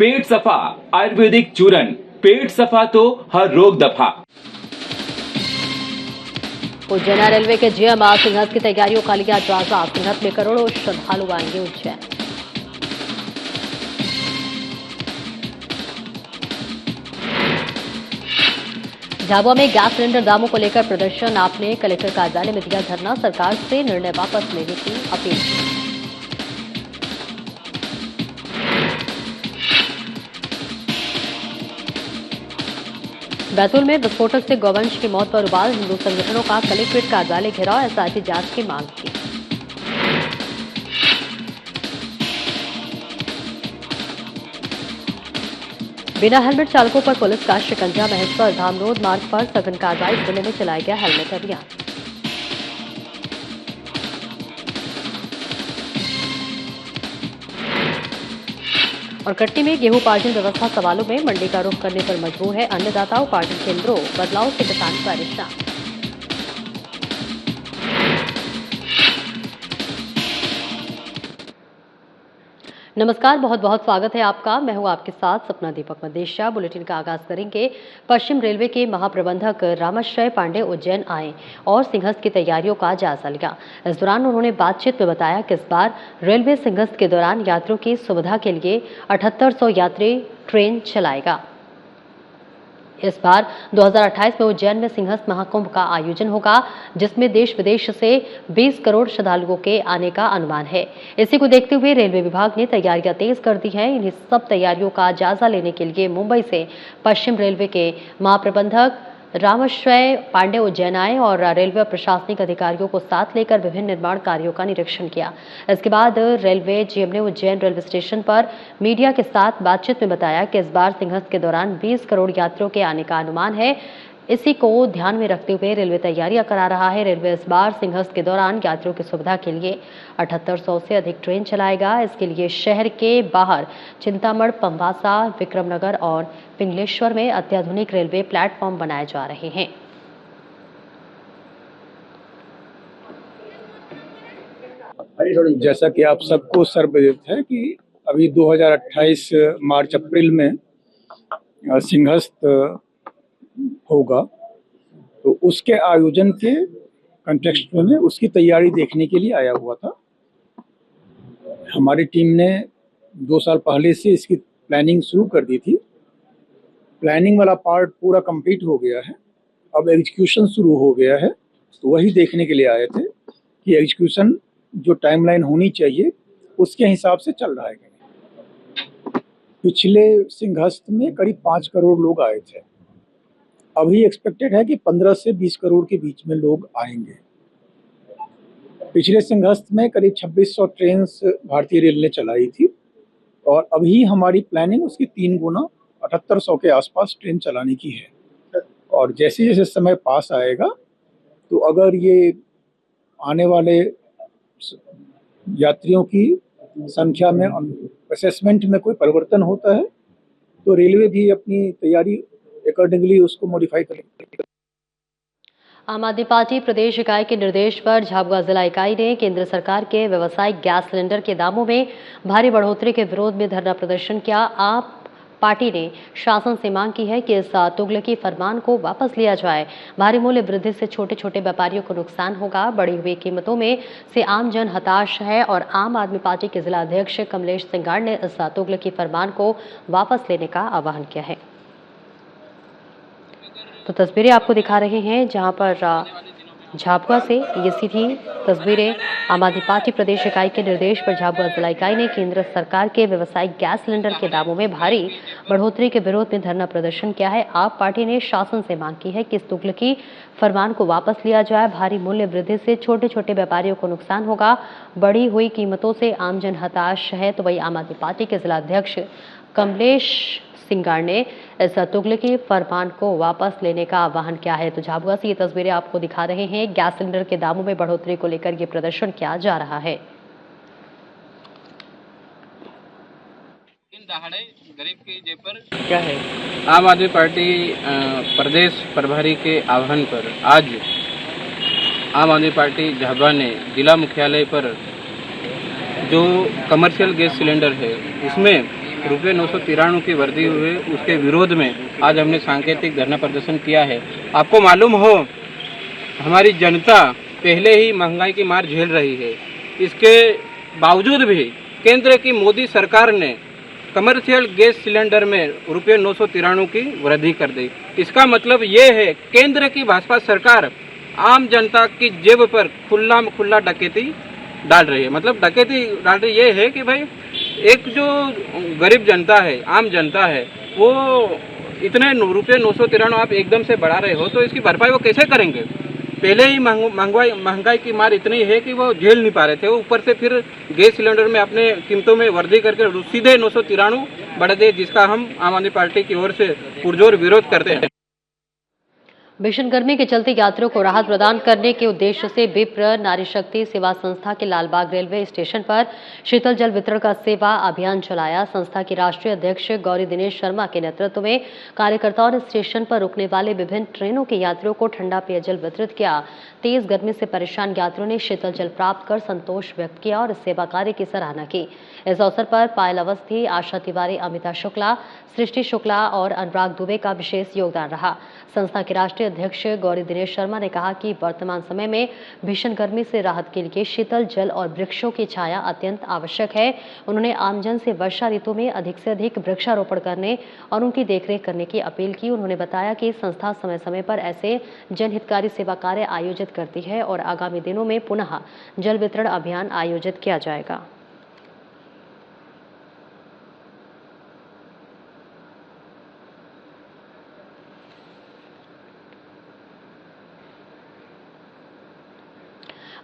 पेट सफा आयुर्वेदिक चूरन, पेट सफा तो हर रोग दफा। उज्जैन रेलवे के जीएम आज सिंहस्थ की तैयारियों का लिया जायजा। सिंहस्थ में करोड़ों श्रद्धालु आएंगे उज्जैन। झाबुआ में गैस सिलेंडर दामों को लेकर प्रदर्शन। आपने कलेक्टर कार्यालय में दिया धरना। सरकार से निर्णय वापस लेने की अपील की। बैतूल में विस्फोटक से गौवंश की मौत पर उबाल। हिंदू संगठनों का कलेक्ट्रेट कार्यालय घेराव। एसआईटी जांच की मांग की। बिना हेलमेट चालकों पर पुलिस का शिकंजा। महेश्वर धामनोद मार्ग पर सघन कार्रवाई। जिले में चलाया गया हेलमेट अभियान। और कटनी में गेहूं उपार्जन व्यवस्था सवालों में। मंडी का रुख करने पर मजबूर है अन्नदाता। उपार्जन केंद्रों बदलाव से किसान परेशान। नमस्कार, बहुत बहुत स्वागत है आपका। मैं हूं आपके साथ सपना दीपक मदेशिया। बुलेटिन का आगाज करेंगे। पश्चिम रेलवे के महाप्रबंधक रामाश्रय पांडे उज्जैन आए और सिंहस्थ की तैयारियों का जायजा लिया। इस दौरान उन्होंने बातचीत में बताया कि इस बार रेलवे सिंहस्थ के दौरान यात्रियों की सुविधा के लिए 7800 यात्री ट्रेन चलाएगा। इस बार 2028 में उज्जैन में सिंहस्थ महाकुंभ का आयोजन होगा, जिसमें देश विदेश से 20 करोड़ श्रद्धालुओं के आने का अनुमान है। इसी को देखते हुए रेलवे विभाग ने तैयारियां तेज कर दी हैं। इन्हीं सब तैयारियों का जायजा लेने के लिए मुंबई से पश्चिम रेलवे के महाप्रबंधक रामाश्रय पांडे उज्जैन आए और रेलवे प्रशासनिक अधिकारियों को साथ लेकर विभिन्न निर्माण कार्यों का निरीक्षण किया। इसके बाद रेलवे जीएम ने उज्जैन रेलवे स्टेशन पर मीडिया के साथ बातचीत में बताया कि इस बार सिंहस्थ के दौरान 20 करोड़ यात्रियों के आने का अनुमान है। इसी को ध्यान में रखते हुए रेलवे तैयारियां करा रहा है। रेलवे इस बार सिंहस्थ के दौरान यात्रियों की सुविधा के लिए 7800 से अधिक ट्रेन चलाएगा। इसके लिए शहर के बाहर चिंतामढ़, पंवासा, विक्रमनगर और पिंगलेश्वर में अत्याधुनिक रेलवे प्लेटफॉर्म बनाए जा रहे हैं। जैसा कि आप सबको सर्वविदित है कि अभी 2028 मार्च अप्रैल में सिंहस्थ होगा, तो उसके आयोजन के कंटेक्स्ट में उसकी तैयारी देखने के लिए आया हुआ था। हमारी टीम ने 2 साल पहले से इसकी प्लानिंग शुरू कर दी थी। प्लानिंग वाला पार्ट पूरा कंप्लीट हो गया है, अब एग्जीक्यूशन शुरू हो गया है। तो वही देखने के लिए आए थे कि एग्जीक्यूशन जो टाइमलाइन होनी चाहिए उसके हिसाब से चल रहा है। पिछले सिंहस्थ में करीब 5 करोड़ लोग आए थे। अभी एक्सपेक्टेड है कि 15 से 20 करोड़ के बीच में लोग आएंगे। पिछले सिंहस्थ में करीब 2600 ट्रेन भारतीय रेल ने चलाई थी और अभी हमारी प्लानिंग उसकी 3 गुना 7800 के आसपास ट्रेन चलाने की है। और जैसे जैसे समय पास आएगा, तो अगर ये आने वाले यात्रियों की संख्या में असेसमेंट में कोई परिवर्तन होता है, तो रेलवे भी अपनी तैयारी अकॉर्डिंगली उसको मॉडिफाई करेगी। आम आदमी पार्टी प्रदेश इकाई के निर्देश पर झाबुआ जिला इकाई ने केंद्र सरकार के व्यावसायिक गैस सिलेंडर के दामों में भारी बढ़ोतरी के विरोध में धरना प्रदर्शन किया। आप पार्टी ने शासन से मांग की है कि इस तुगलकी फरमान को वापस लिया जाए। भारी मूल्य वृद्धि से छोटे छोटे व्यापारियों को नुकसान होगा। बढ़ी हुई कीमतों में से आम जन हताश है और आम आदमी पार्टी के जिला अध्यक्ष कमलेश सिंगाड़ ने इस तुगलकी फरमान को वापस लेने का आह्वान किया है। तो तस्वीरें आपको दिखा रहे हैं, जहां पर झाबुआ से ये सीधी तस्वीरें आम आदमी पार्टी प्रदेश इकाई के निर्देश पर झाबुआ जिला इकाई ने केंद्र सरकार के व्यावसायिक गैस सिलेंडर के दामों में भारी बढ़ोतरी के विरोध में धरना प्रदर्शन किया है। आप पार्टी ने शासन से मांग की है कि इस तुगलकी फरमान को वापस लिया जाए। भारी मूल्य वृद्धि से छोटे छोटे व्यापारियों को नुकसान होगा। बढ़ी हुई कीमतों से आमजन हताश है। तो वही आम आदमी पार्टी के जिला अध्यक्ष कमलेश सिंगाड़ ने इस तुगलकी फरमान को वापस लेने का आह्वान किया है। तो झाबुआ से ये तस्वीरें आपको दिखा रहे हैं। गैस सिलेंडर के दामों में बढ़ोतरी को लेकर ये प्रदर्शन किया जा रहा है। गरीब की जेब पर क्या है। आम आदमी पार्टी प्रदेश प्रभारी के आह्वान पर आज आम आदमी पार्टी झाबुआ ने जिला मुख्यालय पर जो कमर्शियल गैस सिलेंडर है उसमें रुपये 993 की वर्दी हुए उसके विरोध में आज हमने सांकेतिक धरना प्रदर्शन किया है। आपको मालूम हो हमारी जनता पहले ही महंगाई की मार झेल रही है, इसके बावजूद भी केंद्र की मोदी सरकार ने कमर्शियल गैस सिलेंडर में रुपये 993 की वृद्धि कर दी। इसका मतलब ये है केंद्र की भाजपा सरकार आम जनता की जेब पर खुला डकैती डाल रही है। मतलब डकैती डाल रही ये है कि भाई एक जो गरीब जनता है, आम जनता है, वो इतने रुपये 993 आप एकदम से बढ़ा रहे हो तो इसकी भरपाई वो कैसे करेंगे। पहले ही महंगाई की मार इतनी है कि वो झेल नहीं पा रहे थे, ऊपर से फिर गैस सिलेंडर में अपने कीमतों में वृद्धि करके सीधे 993 बढ़ा दे, जिसका हम आम आदमी पार्टी की ओर से पुरजोर विरोध करते हैं। भीषण गर्मी के चलते यात्रियों को राहत प्रदान करने के उद्देश्य से विप्र नारी शक्ति सेवा संस्था के लालबाग रेलवे स्टेशन पर शीतल जल वितरण का सेवा अभियान चलाया। संस्था की राष्ट्रीय अध्यक्ष गौरी दिनेश शर्मा के नेतृत्व में कार्यकर्ताओं ने स्टेशन पर रुकने वाले विभिन्न ट्रेनों के यात्रियों को ठंडा पेयजल वितरित किया। तेज गर्मी से परेशान यात्रियों ने शीतल जल प्राप्त कर संतोष व्यक्त किया और इस सेवा कार्य की सराहना की। इस अवसर पर पायल अवस्थी, आशा तिवारी, अमिता शुक्ला, सृष्टि शुक्ला और अनुराग दुबे का विशेष योगदान रहा। संस्था के राष्ट्रीय अध्यक्ष गौरी दिनेश शर्मा ने कहा कि वर्तमान समय में भीषण गर्मी से राहत के लिए शीतल जल और वृक्षों की छाया अत्यंत आवश्यक है। उन्होंने आमजन से वर्षा ऋतु में अधिक से अधिक वृक्षारोपण करने और उनकी देखरेख करने की अपील की। उन्होंने बताया कि संस्था समय समय पर ऐसे जनहितकारी सेवा कार्य आयोजित करती है और आगामी दिनों में पुनः जल वितरण अभियान आयोजित किया जाएगा।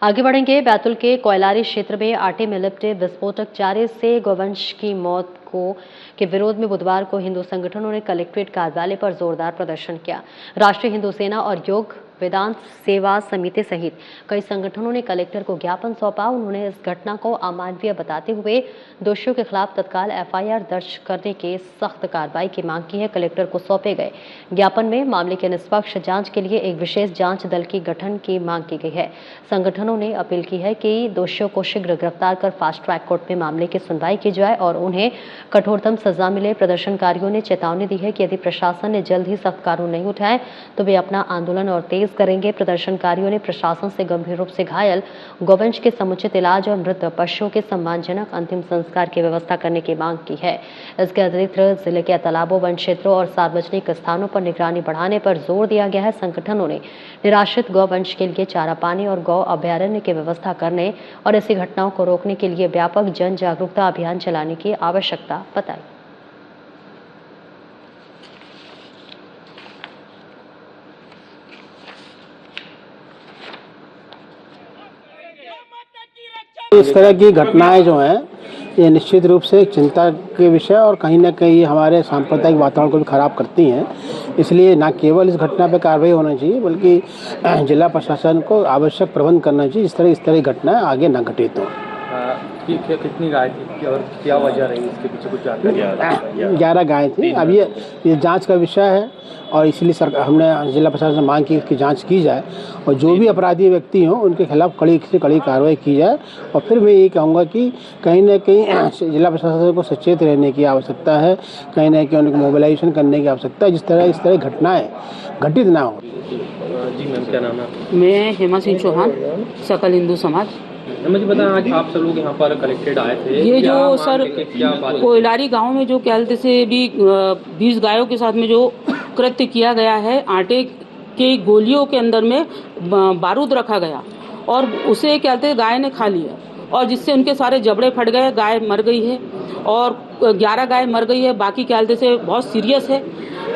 आगे बढ़ेंगे। बैतूल के कोयलारी क्षेत्र में आटे में लिपटे विस्फोटक चारे से गौवंश की मौत के विरोध में बुधवार को हिंदू संगठनों ने कलेक्ट्रेट कार्यालय पर जोरदार प्रदर्शन किया। राष्ट्रीय हिंदू सेना और योग वेदांत सेवा समिति सहित कई संगठनों ने कलेक्टर को ज्ञापन सौंपा। उन्होंने इस घटना को अमानवीय बताते हुए दोषियों के खिलाफ तत्काल एफआईआर दर्ज करने के सख्त कार्रवाई की मांग की है। कलेक्टर को सौंपे गए ज्ञापन में मामले के निष्पक्ष जांच के लिए एक विशेष जांच दल की गठन की मांग की गई है। संगठनों ने अपील की है कि दोषियों को शीघ्र गिरफ्तार कर फास्ट ट्रैक कोर्ट में मामले की सुनवाई की जाए और उन्हें कठोरतम सजा मिले। प्रदर्शनकारियों ने चेतावनी दी है कि यदि प्रशासन ने जल्द ही सख्त कानून नहीं उठाए तो वे अपना आंदोलन और तेज करेंगे। प्रदर्शनकारियों ने प्रशासन से गंभीर रूप से घायल गौवंश के समुचित इलाज और मृत पशुओं के सम्मानजनक अंतिम संस्कार की व्यवस्था करने की मांग की है। इसके अतिरिक्त जिले के तालाबों, वन क्षेत्रों और सार्वजनिक स्थानों पर निगरानी बढ़ाने पर जोर दिया गया है। संगठनों ने निराश्रित गौवंश के लिए चारा पानी और गौ अभयारण्य की व्यवस्था करने और ऐसी घटनाओं को रोकने के लिए व्यापक जन जागरूकता अभियान चलाने की आवश्यकता बताई। इस तरह की घटनाएं जो हैं ये निश्चित रूप से एक चिंता के विषय और कहीं ना कहीं हमारे सांप्रदायिक वातावरण को भी खराब करती हैं। इसलिए न केवल इस घटना पे कार्रवाई होना चाहिए बल्कि जिला प्रशासन को आवश्यक प्रबंध करना चाहिए इस तरह की घटनाएं आगे न घटित हों। कितनी गाय थी और क्या वजह रही इसके पीछे कुछ जानकारी? 11 गाय थी। अब ये जांच का विषय है और इसलिए सरकार हमने जिला प्रशासन से मांग की इसकी जांच की जाए और जो भी अपराधी व्यक्ति हों उनके खिलाफ कड़ी से कड़ी कार्रवाई की जाए। और फिर मैं ये कहूँगा कि कहीं ना कहीं जिला प्रशासन को सचेत रहने की आवश्यकता है, कहीं ना कहीं उनको मोबिलाइजेशन करने की आवश्यकता है, इस तरह घटनाएं घटित ना हो। जी मैम, क्या नाम है? मैं हेमा सिंह चौहान, सकल हिंदू समाज। मुझे बताएं, आज आप सब लोग यहाँ पर कलेक्टेड आए थे, ये जो सर क्या बात कोयलारी गांव में जो कहते से भी 20 गायों के साथ में जो कृत्य किया गया है, आटे के गोलियों के अंदर में बारूद रखा गया और उसे कहते गाय ने खा लिया और जिससे उनके सारे जबड़े फट गए, गाय मर गई है और 11 गाय मर गई है, बाकी कहते से बहुत सीरियस है।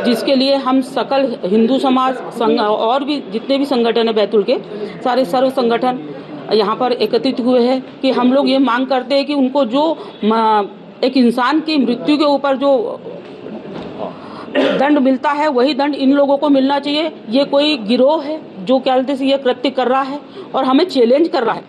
जिसके लिए हम सकल हिंदू समाज और भी जितने भी संगठन है बैतूल के सारे सर्व संगठन यहाँ पर एकत्रित हुए हैं कि हम लोग ये मांग करते हैं कि उनको जो एक इंसान की मृत्यु के ऊपर जो दंड मिलता है वही दंड इन लोगों को मिलना चाहिए। ये कोई गिरोह है जो कहते से ये कृत्य कर रहा है और हमें चैलेंज कर रहा है।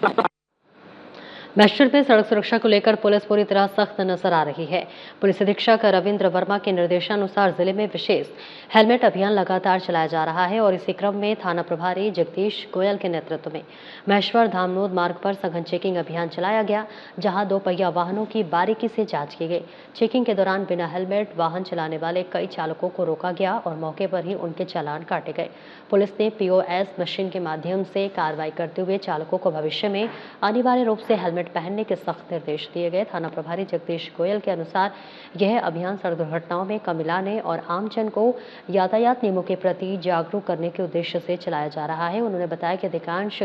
मैसूर में सड़क सुरक्षा को लेकर पुलिस पूरी तरह सख्त नजर आ रही है। पुलिस अधीक्षक रविंद्र वर्मा के निर्देशानुसार जिले में विशेष हेलमेट अभियान लगातार चलाया जा रहा है और इसी क्रम में थाना प्रभारी जगदीश गोयल के नेतृत्व में महेश्वर धामनोद मार्ग पर सघन चेकिंग अभियान चलाया गया, जहां 2 पहिया वाहनों की बारीकी से जांच की गई। चेकिंग के दौरान बिना हेलमेट वाहन चलाने वाले कई चालकों को रोका गया और मौके पर ही उनके चालान काटे गए। पुलिस ने POS मशीन के माध्यम से कार्रवाई करते हुए चालकों को भविष्य में अनिवार्य रूप से हेलमेट पहनने के सख्त निर्देश दिए गए। थाना प्रभारी जगदीश गोयल के अनुसार यह अभियान सड़क दुर्घटनाओं में कमी लाने और आमजन को यातायात नियमों के प्रति जागरूक करने के उद्देश्य से चलाया जा रहा है। उन्होंने बताया कि अधिकांश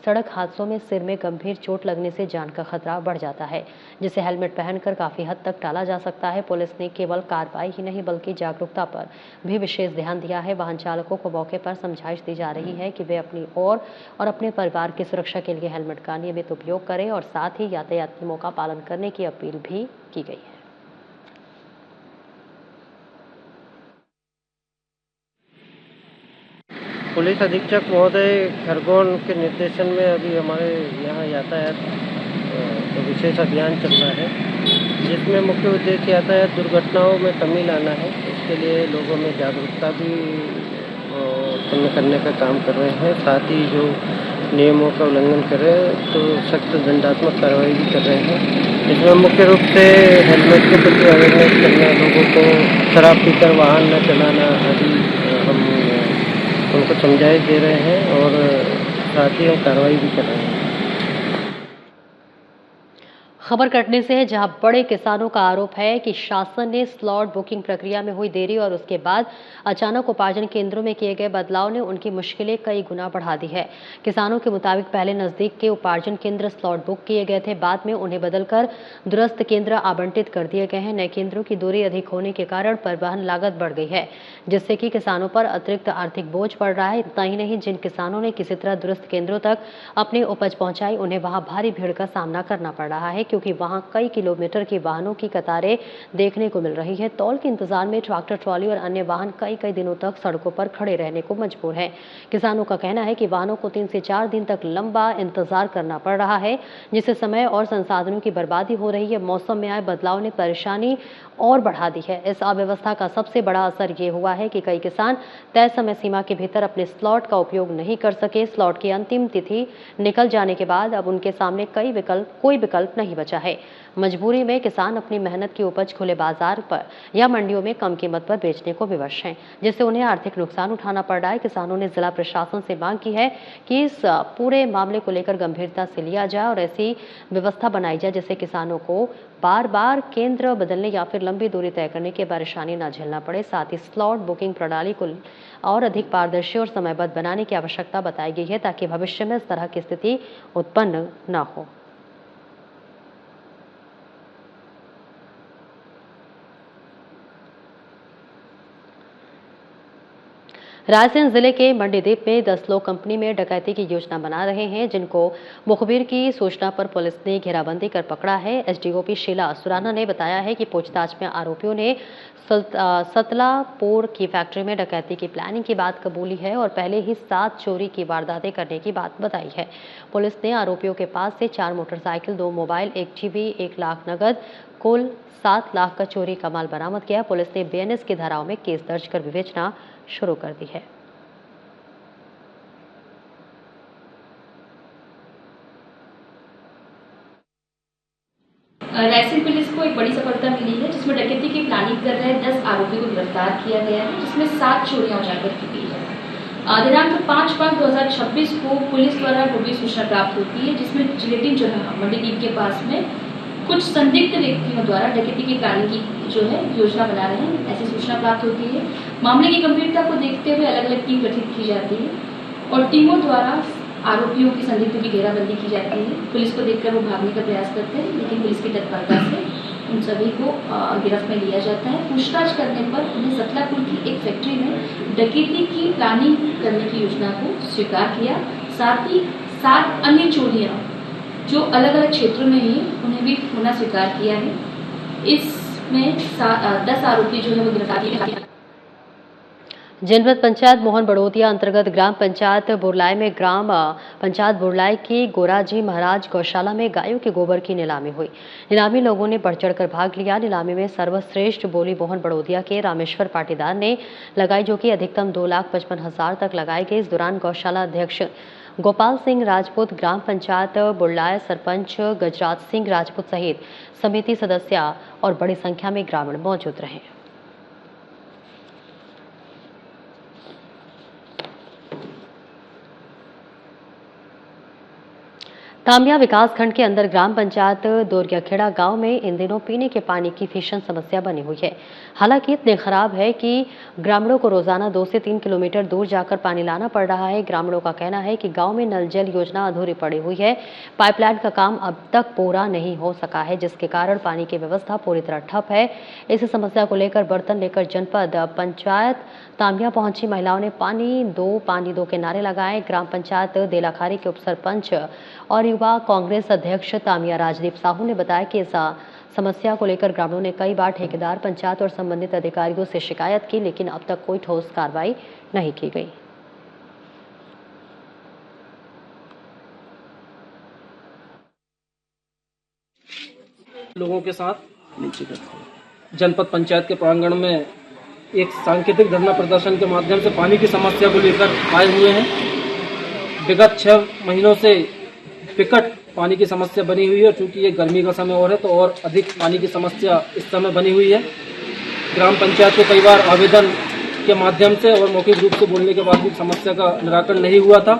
सड़क हादसों में सिर में गंभीर चोट लगने से जान का खतरा बढ़ जाता है, जिसे हेलमेट पहनकर काफी हद तक टाला जा सकता है। पुलिस ने केवल कार्रवाई ही नहीं बल्कि जागरूकता पर भी विशेष ध्यान दिया है। वाहन चालकों को मौके पर समझाइश दी जा रही है कि वे अपनी और अपने परिवार की सुरक्षा के लिए हेलमेट का नियमित उपयोग करें और साथ ही यातायात नियमों का पालन करने की अपील भी की गई है। पुलिस अधीक्षक महोदय खरगोन के निर्देशन में अभी हमारे यहाँ यातायात विशेष अभियान चल रहा है, जिसमें मुख्य उद्देश्य यातायात दुर्घटनाओं में कमी लाना है। इसके लिए लोगों में जागरूकता भी उत्पन्न करने का काम कर रहे हैं। साथ ही जो नियमों का उल्लंघन करे तो सख्त दंडात्मक कार्रवाई भी कर रहे हैं। इसमें मुख्य रूप से हेलमेट के प्रति अवेयरनेस करना, लोगों को शराब पीकर वाहन न चलाना आदि हम उनको समझाइश दे रहे हैं और साथ ही हम कार्रवाई भी कर रहे हैं। खबर कटने से है, जहां बड़े किसानों का आरोप है कि शासन ने स्लॉट बुकिंग प्रक्रिया में हुई देरी और उसके बाद अचानक उपार्जन केंद्रों में किए गए बदलाव ने उनकी मुश्किलें कई गुना बढ़ा दी है। किसानों के मुताबिक पहले नजदीक के उपार्जन केंद्र स्लॉट बुक किए गए थे, बाद में उन्हें बदलकर दूरस्थ केंद्र आवंटित कर दिए गए हैं। नए केंद्रों की दूरी अधिक होने के कारण परिवहन लागत बढ़ गई है, जिससे कि किसानों पर अतिरिक्त आर्थिक बोझ पड़ रहा है। इतना ही नहीं, जिन किसानों ने किसी तरह दूरस्थ केंद्रों तक अपनी उपज पहुंचाई, उन्हें वहां भारी भीड़ का सामना करना पड़ रहा है, क्योंकि वहां कई किलोमीटर की वाहनों की कतारें देखने को मिल रही है। तौल के इंतजार में ट्रैक्टर, ट्रॉली और अन्य वाहन कई दिनों तक सड़कों पर खड़े रहने को मजबूर हैं। किसानों का कहना है कि वाहनों को 3 से 4 दिन तक लंबा इंतजार करना पड़ रहा है, जिससे समय और संसाधनों की बर्बादी हो रही है। मौसम में आए बदलाव ने परेशानी और बढ़ा दी है। इस अव्यवस्था का सबसे बड़ा असर ये हुआ है कि कई किसान तय समय सीमा के भीतर अपने स्लॉट का उपयोग नहीं कर सके। स्लॉट की अंतिम तिथि निकल जाने के बाद अब उनके सामने कोई विकल्प नहीं बचा है। मजबूरी में किसान अपनी मेहनत की उपज खुले बाजार पर या मंडियों में कम कीमत पर बेचने को विवश हैं, जिससे उन्हें आर्थिक नुकसान उठाना पड़ रहा है। किसानों ने जिला प्रशासन से मांग की है कि इस पूरे मामले को लेकर गंभीरता से लिया जाए और ऐसी व्यवस्था बनाई जाए जिससे किसानों को बार-बार केंद्र बदलने या फिर लंबी दूरी तय करने की परेशानी न झेलना पड़े। साथ ही स्लॉट बुकिंग प्रणाली को और अधिक पारदर्शी और समयबद्ध बनाने की आवश्यकता बताई गई है, ताकि भविष्य में इस तरह की स्थिति उत्पन्न न हो। रायसेन जिले के मंडीदीप में 10 लोग कंपनी में डकैती की योजना बना रहे हैं, जिनको मुखबिर की सूचना पर पुलिस ने घेराबंदी कर पकड़ा है। एसडीओपी शीला सुराना ने बताया है कि पूछताछ में आरोपियों ने सतलापुर की फैक्ट्री में डकैती की प्लानिंग की बात कबूली है और पहले ही 7 चोरी की वारदातें करने की बात बताई है। पुलिस ने आरोपियों के पास से 4 मोटरसाइकिल, 2 मोबाइल, 1 टीवी, 1 लाख नगद, कुल 7 लाख का चोरी का माल बरामद किया। पुलिस ने BNS की धाराओं में केस दर्ज कर विवेचना शुरू कर दी है। रायसेन पुलिस को एक बड़ी सफलता मिली है, जिसमें डकैती की प्लानिंग कर रहे 10 आरोपियों को गिरफ्तार किया गया है, जिसमें 7 चोरियां उजागर की गई है। दिनांक 5/5/2026 को पुलिस द्वारा गंभीर सूचना प्राप्त होती है, जिसमें जिलेटिन चौराहा मंडीदीप के पास में कुछ संदिग्ध व्यक्तियों द्वारा डकैती की प्लानिंग की जो है योजना बना रहे हैं, ऐसी सूचना प्राप्त होती है। मामले की गंभीरता को देखते हुए अलग अलग टीम गठित की जाती है और टीमों द्वारा आरोपियों की संदिग्ध की घेराबंदी की जाती है। पुलिस को देखकर वो भागने का प्रयास करते हैं, लेकिन पुलिस की तत्परता से उन सभी को गिरफ्त में लिया जाता है। पूछताछ करने पर उन्हें सतलापुर की एक फैक्ट्री में डकैती की प्लानिंग करने की योजना को स्वीकार किया। साथ ही 7 अन्य चोरियां जो अलग अलग क्षेत्रों में ही उन्हें भी होना स्वीकार किया है। इसमें 10 आरोपी जो है वो गिरफ्तार किए। जनपद पंचायत मोहन बड़ोदिया अंतर्गत ग्राम पंचायत बुरलाई में ग्राम पंचायत बुरलाई की गोराजी महाराज गौशाला में गायों के गोबर की नीलामी हुई। नीलामी लोगों ने बढ़ चढ़कर भाग लिया। नीलामी में सर्वश्रेष्ठ बोली मोहन बड़ोदिया के रामेश्वर पाटीदार ने लगाई, जो कि अधिकतम 2,55,000 तक लगाई गई। इस दौरान गौशाला अध्यक्ष गोपाल सिंह राजपूत, ग्राम पंचायत बुरलाई सरपंच गजराज सिंह राजपूत सहित समिति सदस्य और बड़ी संख्या में ग्रामीण मौजूद रहे। तामिया विकासखंड के अंदर ग्राम पंचायत दोरियाखेड़ा गांव में इन दिनों पीने के पानी की भीषण समस्या बनी हुई है। हालांकि इतने खराब है कि ग्रामीणों को रोजाना 2 से 3 किलोमीटर दूर जाकर पानी लाना पड़ रहा है। ग्रामीणों का कहना है कि गांव में नल जल योजना अधूरी पड़ी हुई है। पाइपलाइन का काम अब तक पूरा नहीं हो सका है, जिसके कारण पानी की व्यवस्था पूरी तरह ठप है। इस समस्या को लेकर बर्तन लेकर जनपद पंचायत तामिया पहुंची महिलाओं ने पानी दो के नारे लगाए। ग्राम पंचायत देलाखारी के उप सरपंच और युवा कांग्रेस अध्यक्ष तामिया राजदीप साहू ने बताया कि इस समस्या को लेकर ग्रामीणों ने कई बार ठेकेदार, पंचायत और संबंधित अधिकारियों से शिकायत की, लेकिन अब तक कोई ठोस कार्रवाई नहीं की गई। लोगों के साथ जनपद पंचायत के प्रांगण में एक सांकेतिक धरना प्रदर्शन के माध्यम से पानी की समस्या को लेकर आए हुए हैं। विगत 6 महीनों से विकट पानी की समस्या बनी हुई है। चूंकि ये गर्मी का समय और है तो और अधिक पानी की समस्या इस समय बनी हुई है। ग्राम पंचायत को कई बार आवेदन के माध्यम से और मौखिक रूप से बोलने के बाद भी समस्या का निराकरण नहीं हुआ था।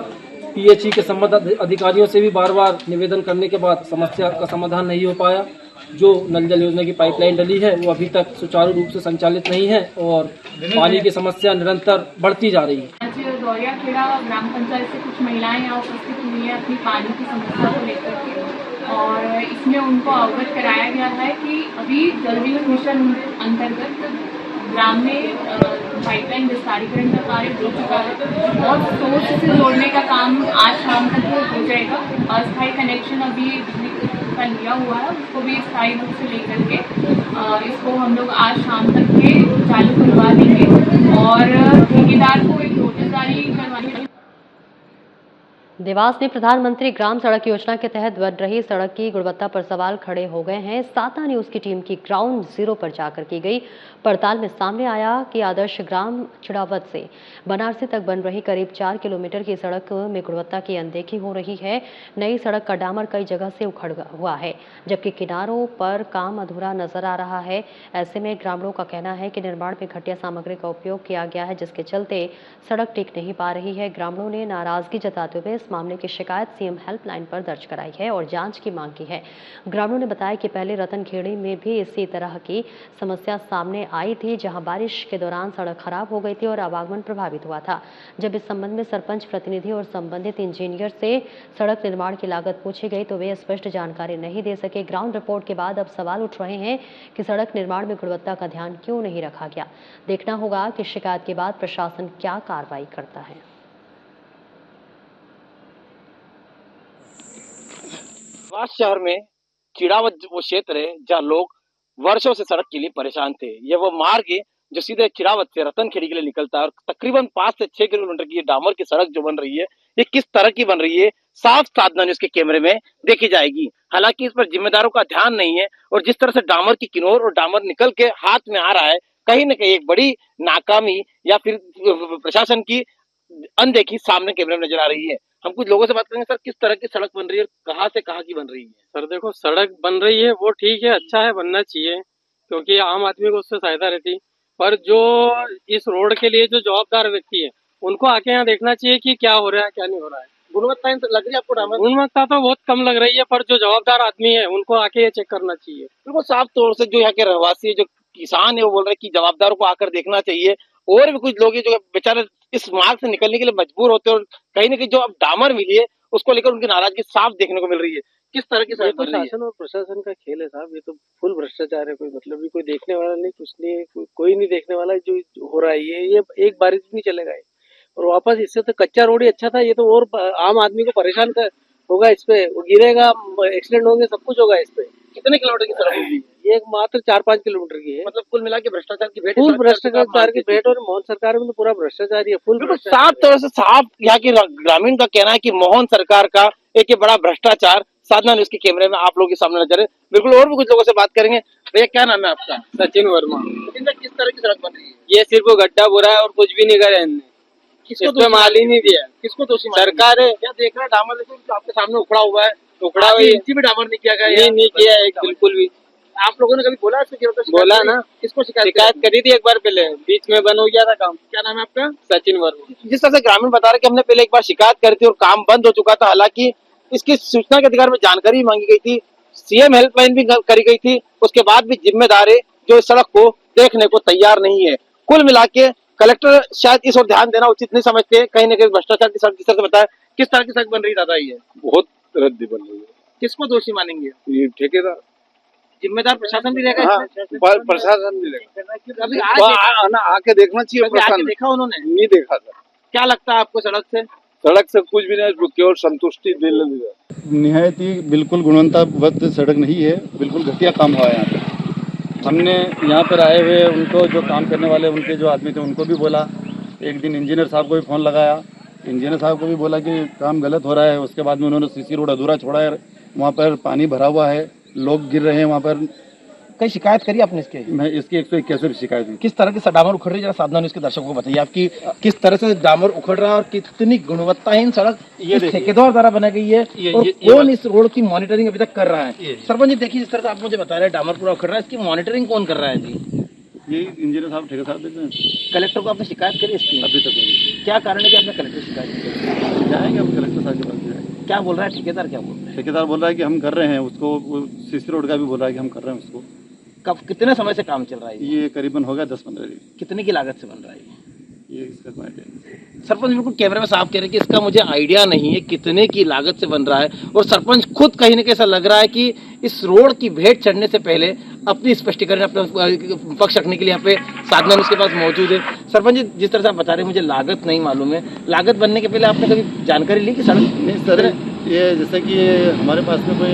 पीएचई के संबंधित अधिकारियों से भी बार बार निवेदन करने के बाद समस्या का समाधान नहीं हो पाया। जो नल जल योजना की पाइपलाइन डली है वो अभी तक सुचारू रूप से संचालित नहीं है और पानी की समस्या निरंतर बढ़ती जा रही है। आज दोरियाखेड़ा ग्राम पंचायत से कुछ महिलाएं यहाँ उपस्थित हुई हैं अपनी पानी की समस्या को लेकर के, और इसमें उनको अवगत कराया गया है कि अभी जल जीवन मिशन अंतर्गत ग्राम में पाइपलाइन विस्तारीकरण का कार्य हो चुका है और सोर्स से जोड़ने का काम आज शाम तक हो जाएगा। अस्थायी कनेक्शन अभी बिजली का लिया हुआ है, उसको भी स्थायी रूप से लेकर के इसको हम लोग आज शाम तक के चालू करवा देंगे और ठेकेदार को एक नोटिस जारी करवानी। देवास में प्रधानमंत्री ग्राम सड़क योजना के तहत बन रही सड़क की गुणवत्ता पर सवाल खड़े हो गए हैं। साता न्यूज की टीम की ग्राउंड जीरो पर जाकर की गई पड़ताल में सामने आया कि आदर्श ग्राम चिड़ावत से बनारसी तक बन रही करीब 4 किलोमीटर की सड़क में गुणवत्ता की अनदेखी हो रही है। नई सड़क का डामर कई जगह से उखड़ हुआ है, जबकि किनारों पर काम अधूरा नजर आ रहा है। ऐसे में ग्रामीणों का कहना है कि निर्माण में घटिया सामग्री का उपयोग किया गया है, जिसके चलते सड़क टिक नहीं पा रही है। ग्रामीणों ने नाराजगी जताते हुए इस मामले की शिकायत सीएम हेल्पलाइन पर दर्ज कराई है और जांच की मांग की है। ग्रामीणों ने बताया कि पहले रतनखेड़ी में भी इसी तरह की समस्या सामने आई थी, जहां बारिश के दौरान सड़क खराब हो गई थी और आवागमन प्रभावित हुआ था। जब इस संबंध में सरपंच प्रतिनिधि और संबंधित इंजीनियर से सड़क निर्माण की लागत पूछी गई तो वे स्पष्ट जानकारी नहीं दे सके। ग्राउंड रिपोर्ट के बाद अब सवाल उठ रहे हैं कि सड़क निर्माण में गुणवत्ता का ध्यान क्यों नहीं रखा गया। देखना होगा कि शिकायत के बाद प्रशासन क्या कार्रवाई करता है। देवास शहर में चिड़ावत वो क्षेत्र है जहाँ लोग वर्षों से सड़क के लिए परेशान थे। ये वो मार्ग है जो सीधे चिड़ावत से रतनखेड़ी के लिए निकलता है और तकरीबन 5 से 6 किलोमीटर की ये डामर की सड़क जो बन रही है, ये किस तरह की बन रही है साफ साधना इसके कैमरे में देखी जाएगी। हालांकि इस पर जिम्मेदारों का ध्यान नहीं है और जिस तरह से डामर की किनोर और डामर निकल के हाथ में आ रहा है, कहीं न कहीं एक बड़ी नाकामी या फिर प्रशासन की अनदेखी सामने कैमरे में नजर आ रही है। हम कुछ लोगों से बात करेंगे। सर, किस तरह की सड़क बन रही है, कहाँ से कहाँ की बन रही है? सर देखो, सड़क बन रही है वो ठीक है, अच्छा है, बनना चाहिए क्योंकि आम आदमी को उससे सहायता रहती। पर जो इस रोड के लिए जो जवाबदार व्यक्ति है उनको आके यहाँ देखना चाहिए कि क्या हो रहा है क्या नहीं हो रहा है। गुणवत्ता लग रही है आपको? डामर गुणवत्ता तो बहुत कम लग रही है, पर जो जवाबदार आदमी है उनको आके ये चेक करना चाहिए। बिल्कुल साफ तौर से जो यहाँ के रहवासी है, जो किसान है, वो बोल रहे हैं कि जवाबदारों को आकर देखना चाहिए। और भी कुछ लोग जो बेचारे इस मार्ग से निकलने के लिए मजबूर होते हैं और कहीं न कहीं जो अब डामर मिली है उसको लेकर उनकी नाराजगी साफ देखने को मिल रही है। किस तरह की सड़क बन रही है? शासन और प्रशासन का खेल है साहब, ये तो फुल भ्रष्टाचार है। कोई मतलब भी कोई देखने वाला नहीं, कुछ नहीं, कोई नहीं देखने वाला। जो हो रहा है ये एक बारिश भी नहीं चलेगा और वापस इससे तो कच्चा रोड ही अच्छा था। ये तो और आम आदमी को परेशान होगा, इस पे वो गिरेगा, एक्सीडेंट होंगे, सब कुछ होगा इस पे। कितने किलोमीटर की सड़क होगी? ये एक मात्र 4-5 किलोमीटर की है। मतलब कुल मिला के भ्रष्टाचार की भेंट, फुल भ्रष्टाचार की भेंट, और मोहन सरकार में तो पूरा भ्रष्टाचार ही है, फुल बिल्कुल साफ तौर से साफ यहाँ के ग्रामीण का कहना है कि मोहन सरकार का एक ये बड़ा भ्रष्टाचार साधना न्यूज़ के कैमरे में आप लोगों के सामने नजर है। बिल्कुल और भी कुछ लोगों से बात करेंगे। भैया क्या नाम है आपका? सचिन वर्मा। सचिन भाई, किस तरह की सड़क बन रही है? ये सिर्फ गड्ढा बुरा है और कुछ भी नहीं करे इनने, किसको माल ही नहीं दिया। किसको दोषी सरकार है। क्या देख रहे हैं डामर देखो जो आपके सामने उखड़ा हुआ है, उखड़ा हुआ है। इंची भी डामर नहीं किया गया? नहीं किया है बिल्कुल भी। आप लोगों ने कभी बोला इसको? बोला ना, किसको शिकायत करी थी एक बार पहले, बीच में बंद हो गया था काम। क्या नाम है आपका? सचिन वर्मा। जिस तरह से ग्रामीण बता रहे कि हमने पहले एक बार शिकायत करी थी और काम बंद हो चुका था, हालांकि इसकी सूचना के अधिकार में जानकारी मांगी गई थी, सीएम हेल्पलाइन भी करी गई थी, उसके बाद भी जिम्मेदार जो इस सड़क को देखने को तैयार नहीं है। कुल मिला के कलेक्टर शायद इस ओर ध्यान देना उचित नहीं समझते, कहीं न कहीं भ्रष्टाचार की सड़क जिस तरह से बताया। किस तरह की सड़क बन रही दादा? ये बहुत रद्दी बन रही है। किसको दोषी मानेंगे? ये ठेकेदार, जिम्मेदार प्रशासन भी रहेगा? हाँ, प्रशासन भी रहेगा। अभी आज आके देखना चाहिए। आके देखा उन्होंने? नहीं देखा था। क्या लगता है आपको सड़क से? सड़क से कुछ भी नहीं, केवल संतुष्टि दिल निहायत ही बिल्कुल गुणवत्ताबद्ध सड़क नहीं है, बिल्कुल घटिया काम हुआ है यहाँ पे। हमने यहाँ पर आए हुए उनको, जो काम करने वाले उनके जो आदमी थे, उनको भी बोला। एक दिन इंजीनियर साहब को भी फ़ोन लगाया, इंजीनियर साहब को भी बोला कि काम गलत हो रहा है। उसके बाद में उन्होंने सीसी रोड अधूरा छोड़ा है, वहाँ पर पानी भरा हुआ है, लोग गिर रहे हैं वहाँ पर। कई शिकायत करी आपने इसके? मैं इसकी 181 शिकायत हुई। किस तरह की डामर उखड़ रही है, जरा साधना न्यूज़ के दर्शकों को बताइए, आपकी किस तरह से डामर उखड़ रहा है और कितनी गुणवत्ताहीन सड़क ये ठेकेदार द्वारा बनाई गई है, और कौन इस रोड की मॉनिटरिंग अभी तक कर रहा है? सरपंच जी देखिए, जिस तरह से आप मुझे बता रहे हैं डामर पूरा उखड़ रहा है, इसकी मॉनिटरिंग कौन कर रहा है जी? ये इंजीनियर साहब, ठेकेदार देते हैं। कलेक्टर को आपने शिकायत करी इसकी? अभी तक नहीं। क्या कारण है कि आपने कलेक्टर शिकायत की? जाएंगे हम कलेक्टर साहब के पास जाएंगे। क्या बोल रहा है ठेकेदार? क्या बोल रहा है? ठेकेदार बोल रहा है कि हम कर रहे हैं उसको, सीसी रोड का भी बोल रहा है कि हम कर रहे हैं उसको। कब, कितने समय से काम चल रहा है ये करीबन हो गया 10-15 दिन। कितने की लागत से बन रहा है ये इसका कोई आइडिया नहीं। सरपंच बिल्कुल कैमरे में साफ कह रहे हैं कि इसका मुझे आइडिया नहीं है कितने की लागत से बन रहा है, और सरपंच खुद कहीं ना कहीं ऐसा लग रहा है कि इस रोड की भेंट चढ़ने से पहले अपनी स्पष्टीकरण, अपना पक्ष रखने के लिए यहाँ पे साधना उसके पास मौजूद है। सरपंच जी, जिस तरह से आप बता रहे हैं, मुझे लागत नहीं मालूम है, लागत बनने के पहले आपने कभी जानकारी ली कि सड़क? नहीं सर, ये जैसे कि हमारे पास में कोई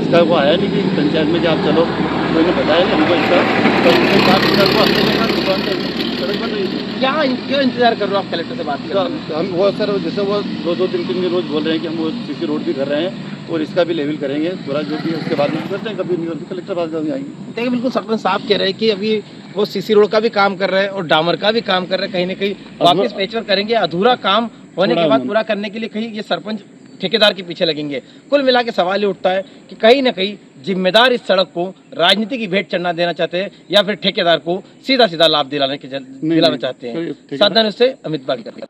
इसका वो आया नहीं कि पंचायत में कि आप चलो, कोई ने बताया नहीं हमको इसका। तो उसके बाद सड़क बन रही थी। क्यों इंतजार कर रहे हो आप कलेक्टर से बात कर? हम वो सर, जैसे वो 2-2, 3-3 रोज बोल रहे हैं कि हम वो सीसी रोड भी कर रहे हैं और इसका भी लेवल करेंगे पूरा, जो भी उसके बाद में करते हैं, कभी नहीं करते, कलेक्टर पास जाएंगे। देखिए, बिल्कुल सरपंच साहब कह रहे हैं कि अभी वो सीसी रोड का भी काम कर रहे हैं और डामर का भी काम कर रहे हैं, कहीं ना कहीं वापस पेचवर्क करेंगे, अधूरा काम होने के बाद पूरा करने के लिए कहीं ये सरपंच ठेकेदार के पीछे लगेंगे। कुल मिला के सवाल ये उठता है कि कहीं ना कहीं जिम्मेदार इस सड़क को राजनीति की भेंट चढ़ना देना चाहते हैं, या फिर ठेकेदार को सीधा सीधा लाभ दिलाना चाहते हैं। साधना न्यूज़ से अमित बागीकर।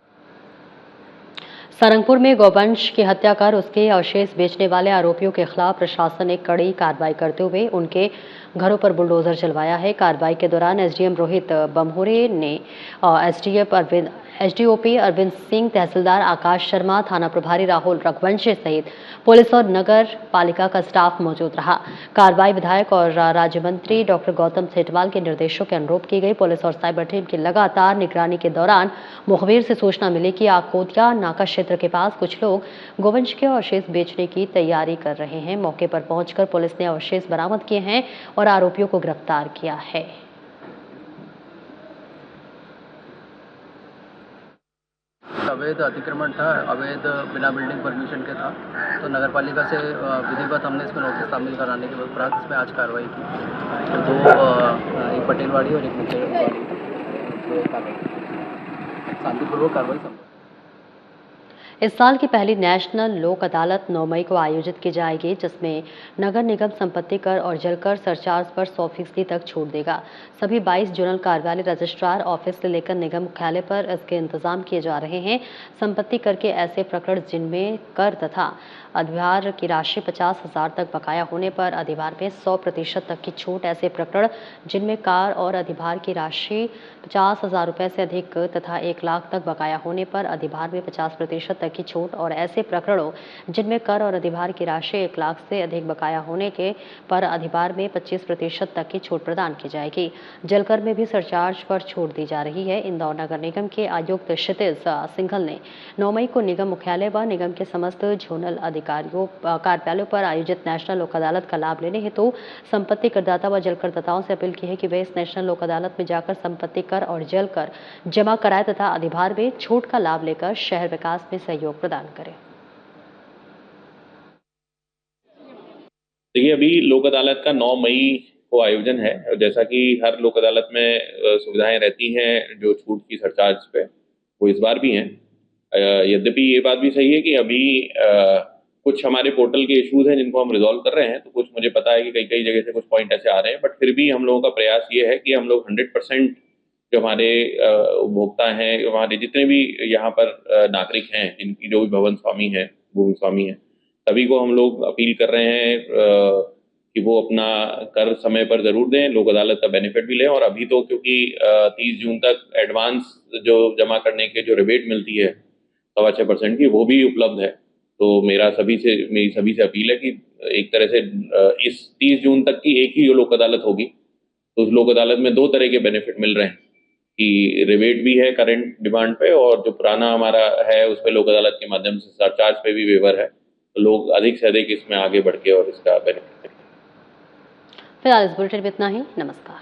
सारंगपुर में गौवंश की हत्या कर उसके अवशेष बेचने वाले आरोपियों के खिलाफ प्रशासन ने कड़ी कार्रवाई करते हुए उनके घरों पर बुलडोजर चलवाया है। कार्रवाई के दौरान एसडीएम रोहित बम्होरे ने एसडीओपी अरविंद सिंह, तहसीलदार आकाश शर्मा, थाना प्रभारी राहुल रघुवंशी सहित पुलिस और नगर पालिका का स्टाफ मौजूद रहा। कार्रवाई विधायक और राज्य मंत्री डॉक्टर गौतम सेठवाल के निर्देशों के अनुरूप की गई। पुलिस और साइबर टीम की लगातार निगरानी के दौरान मुखबिर से सूचना मिली कि आकोतिया नाका क्षेत्र के पास कुछ लोग गोवंश के अवशेष बेचने की तैयारी कर रहे हैं। मौके पर पहुंचकर पुलिस ने अवशेष बरामद किए हैं और आरोपियों को गिरफ्तार किया है। अवैध अतिक्रमण था, अवैध बिना बिल्डिंग परमिशन के था, तो नगर पालिका से विधिवत हमने इसमें नोटिस शामिल कराने के बाद इसमें आज कार्रवाई की। तो एक पटेलवाड़ी और एक मुकेशवाड़ी शांतिपूर्वक कार्रवाई संभव। इस साल की पहली नेशनल लोक अदालत 9 मई को आयोजित की जाएगी, जिसमें नगर निगम संपत्ति कर और जलकर सरचार्ज पर 100% तक छूट देगा। सभी 22 जोनल कार्यालय, रजिस्ट्रार ऑफिस से लेकर निगम मुख्यालय पर इसके इंतजाम किए जा रहे हैं। संपत्ति कर के ऐसे प्रकरण जिनमें कर तथा अधिभार की राशि 50,000 तक बकाया होने पर अधिभार में 100% तक की छूट, ऐसे प्रकरण जिनमें कार और अधिभार की राशि 50,000 रुपये से अधिक तथा 1 लाख तक बकाया होने पर अधिभार में 50% तक तक की छूट और ऐसे प्रकरणों जिनमें कर और अधिभार की राशि 1 लाख से अधिक बकाया होने के पर अधिभार में 25% तक की छूट प्रदान की जाएगी। जलकर में भी सरचार्ज पर छूट दी जा रही है। इंदौर नगर निगम के आयुक्त क्षितिज सिंघल ने 9 मई को निगम मुख्यालय व निगम के समस्त झोनल अधिकारियों कार्यालयों पर आयोजित नेशनल लोक अदालत का लाभ लेने हेतु संपत्ति करदाता व जल करदाताओं से अपील की है कि वे इस नेशनल लोक अदालत में जाकर संपत्ति कर और जल कर जमा कराए तथा अधिभार में छूट का लाभ लेकर शहर विकास में सहयोग प्रदान करें। देखिए, अभी लोक अदालत का 9 मई को आयोजन है और जैसा कि हर लोक अदालत में सुविधाएं रहती हैं जो छूट की सरचार्ज पे, वो इस बार भी हैं। यद्यपि ये बात भी सही है कि अभी कुछ हमारे पोर्टल के इश्यूज हैं जिनको हम रिजॉल्व कर रहे हैं, तो कुछ मुझे पता है कि कई जगह से कुछ पॉइंट ऐसे आ रहे हैं, बट फिर भी हम लोगों का प्रयास ये है कि हम लोग 100% जो हमारे उपभोक्ता हैं, हमारे जितने भी यहाँ पर नागरिक हैं, जिनकी जो भी भवन स्वामी हैं, भूमि स्वामी हैं, सभी को हम लोग अपील कर रहे हैं कि वो अपना कर समय पर जरूर दें, लोक अदालत का बेनिफिट भी लें। और अभी तो क्योंकि 30 जून तक एडवांस जो जमा करने के जो रिबेट मिलती है 6.25% की, वो भी उपलब्ध है। तो मेरी सभी से अपील है कि एक तरह से इस 30 जून तक की एक ही जो लोक अदालत होगी, तो उस लोक अदालत में 2 तरह के बेनिफिट मिल रहे हैं कि रिबेट भी है करंट डिमांड पे, और जो पुराना हमारा है उस पे लोक अदालत के माध्यम से सरचार्ज पे भी वेवर है। तो लोग अधिक से अधिक इसमें आगे बढ़ के और इसका बेनिफिट। फिलहाल इस बुलेटिन में इतना ही। नमस्कार।